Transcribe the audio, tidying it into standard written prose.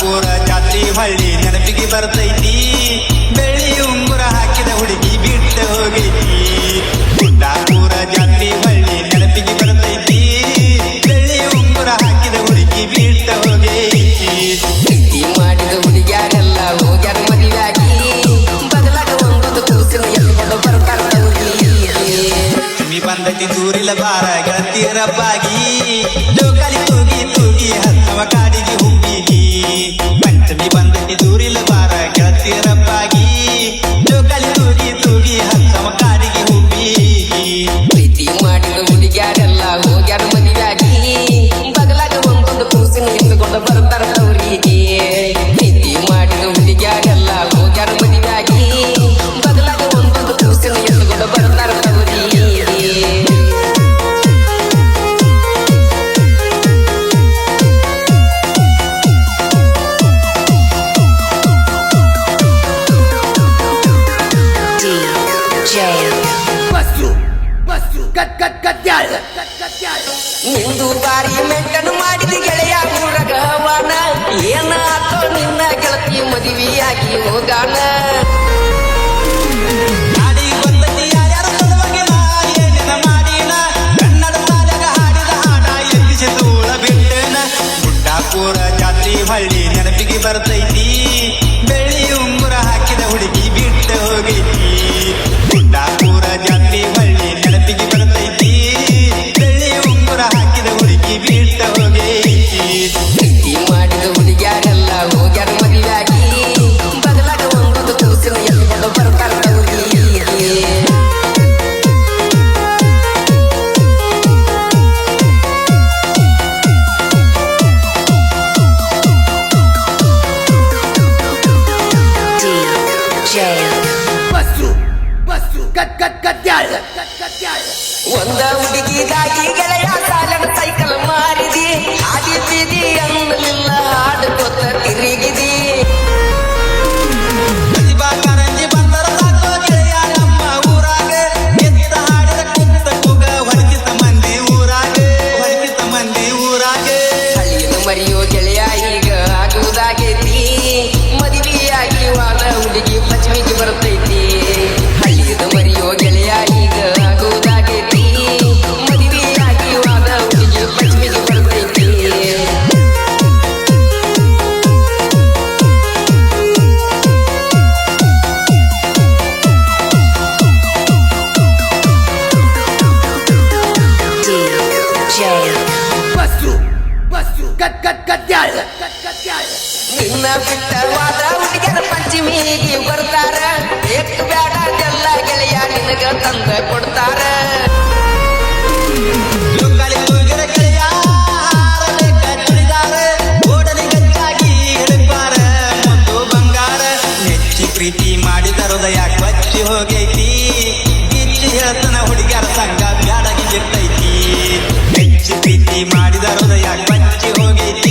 ಗುಡ್ಡಾಪುರ ಜಾತ್ರಿ ಹಳ್ಳಿ ನೆನಪಿಗೆ ಬರ್ತೈತಿ. ಬೆಳ್ಳಿ ಉಂಗುರ ಹಾಕಿದ ಹುಡುಗಿ ಬಿಟ್ಟು ಹೋಗೈತಿ. ಗುಡ್ಡಾಪುರ ಜಾತ್ರಿ ಹಳ್ಳಿ ನೆನಪಿಗೆ ಬರ್ತೈತಿ. ಬೆಳ್ಳಿ ಉಂಗುರ ಹಾಕಿದ ಹುಡುಗಿ ಬಿಟ್ಟು ಹೋಗೈತಿ. ಪ್ರೀತಿ ಮಾಡಿದ ಹುಡುಗ್ಯಾರೆಲ್ಲ ಹೋಗ್ಯಾರ ಮದುವೆಯಾಗಿ ಬದಲಾಗ ಒಂದೊಂದು ಕೂಸಿನ ಎಲ್ಕೊಂಡು ಬರ್ತಾರ ನೀ ಬಂದೈತಿ ದೂರಿಲ್ಲ ಬಾರ ಗೆಳತಿಯರಪ್ಪಾಗಿ. ಜೋಕಾಲಿ ತೂಗಿ ತೂಗಿ ಹತ್ತವ ಕಾಡಿಗೆ ಹುಬ್ಬಿಗಿ. ಪಂಚಮಿ ಬಂದೈತಿ ದೂರಿಲ್ಲ ಬಾರ ಗೆಳತಿಯರಪ್ಪಾಗಿ. ಜೋಕಾಲಿ ತೂಗಿ ತೂಗಿ ಹತ್ತವ ಕಾಡಿಗೆ ಹುಬ್ಬಿಗಿ. ಪ್ರೀತಿ ಮಾಡಿದ ಹುಡುಗ್ಯಾರೆಲ್ಲ ಹೋಗ್ಯಾರ ಮದುವೆಯಾಗಿ ಬದಲಾಗ ಒಂದೊಂದು ಕೂಸಿನ ಎಲ್ಕೊಂಡು ಬರ್ತಾರ ಅವರಿಗೆ. ಪ್ರೀತಿ ಮಾಡಿದ ಹುಡುಗ್ಯಾರೆಲ್ಲ ಹೋಗ್ಯಾರ ಮದುವೆಯಾಗಿ ಬದಲಾಗ ಒಂದೊಂದು ಕೂಸಿನ ಎಲ್ಕೊಂಡು ಬರ್ತಾರ ಅವರಿಗೆ. ನಿಂದು ಬಾರಿ ಮೆಂಟನು ಮಾಡಿದ ಗೆಳೆಯ ಊರಗ ಹವಾನ ಏನಾತೋ ನಿನ್ನ ಗೆಳತಿ ಮದುವೆಯಾಗಿ ಹೋಗಾನ. ನಾಡಿ ಬಂದೈತಿ ಯಾರ್ಯಾರ ಸಲುವಾಗಿ ನಾ ಏನೇನ ಮಾಡಿನ. ಕನ್ನಡ ಸಾಲಗ ಹಾಡಿದ ಹಾಡ ಎತ್ತಿಸಿ ಧೂಳ ಬಿಟ್ಟನ. ಗುಡ್ಡಾಪುರ ಜಾತ್ರಿ ಹಳ್ಳಿ ನೆನಪಿಗೆ ಬರ್ತೈತಿ. ಬೆಳ್ಳಿ ಉಂಗುರ ಹಾಕಿದ ಹುಡುಗಿ ಬಿಟ್ಟು ಹೋಗೈತಿ. ಗುಡ್ಡಾಪುರ ಜಾತ್ರಿ ಹಳ್ಳಿ ನೆನಪಿಗೆ ಬರ್ತೈತಿ. ಬೆಳ್ಳಿ ಉಂಗುರ ಹಾಕಿದ ಹುಡುಗಿ ಬಿಟ್ಟು ಹೋಗೈತಿ. ಪ್ರೀತಿ ಮಾಡಿದ ಹುಡುಗ್ಯಾರೆಲ್ಲ ಹೋಗ್ಯಾರ ಮದುವೆಯಾಗಿ ಬದಲಾಗ ಒಂದೊಂದು ಕೂಸಿನ ಎಲ್ಕೊಂಡು ಬರ್ತಾರ ಅವರಿಗೆ. ಒಂದ ಹುಡುಗಿಗಾಗಿ ಗೆಳೆಯ ಸಾಲನ ಸೈಕಲ್ ಮಾರಿದಿ ಹಾಡಿದ್ದೀದಿ ಅನ್ನಲಿಲ್ಲ ಹಾಡುಕೊತ್ತ ತಿರುಗಿದಿ. ಪ್ರತಿಭಾ ಕಾರಂಜಿ ಬಂದರ ಸಾಕು ಗೆಳೆಯ ನಮ್ಮ ಊರಾಗ. ಎತ್ತ ಹಾಡಿದ ಕುಂತ ಕೂಗ ಹೊರಕಿತ ಮಂದಿ ಊರಾಗ. ಹೊರಕಿತ ಮಂದಿ ಊರಾಗ. ಹಳ್ಳಿನ ಮರಿಯೋ ಗೆಳೆಯ ಈಗ ಆಗುವುದಾಗೈತಿ. ಮದುವೆಯಾಗಿ ವಾದ ಹುಡುಗಿ ಪಶ್ಚಿಮಿಗೆ ಬರ್ತೈತಿ. ಹಳ್ಳಿದ ಮರಿಯೋ ಗೆಳೆಯ ಈಗ ಆಗುವುದಾಗೈತಿ. ಮದುವೆಯಾಗಿ ವಾದ ಹುಡುಗಿ ಪಶ್ಚಿಮಿಗೆ ಬರ್ತೈತಿ. ನಿನ್ನ ಬಿಟ್ಟವಾದ ಹುಡುಗರ ಪಂಚಮಿಗೆ ಬರ್ತಾರ. ಬೇಕು ಬೇಡ ಎಲ್ಲ ಗೆಳೆಯ ನಿನಗ ತಂದ ಕೊಡ್ತಾರ. ಜೋಕಾಲಿ ತೂಗಿರ ಗೆಳೆಯ ಹಾರಬೇಕ ಚುಡಿದಾರ. ಓಡಲಿ ಗಚ್ಚಾಗಿ ಹಿಡಿಪಾರ ಮುದ್ದು ಬಂಗಾರ. ನೆಚ್ಚಿ ಪ್ರೀತಿ ಮಾಡಿದ ಹೃದಯ ಕೊಚ್ಚಿ ಹೋಗೈತಿ. ಗಿಚ್ಚಿ ಹೇಳ್ತನ ಹುಡುಗ್ಯಾರ ಸಂಗ ಬ್ಯಾಡಗಿ ಇರ್ತೈತಿ. ನೆಚ್ಚಿ ಪ್ರೀತಿ ಮಾಡಿದ ಹೃದಯ ಕೊಚ್ಚಿ ಹೋಗೈತಿ.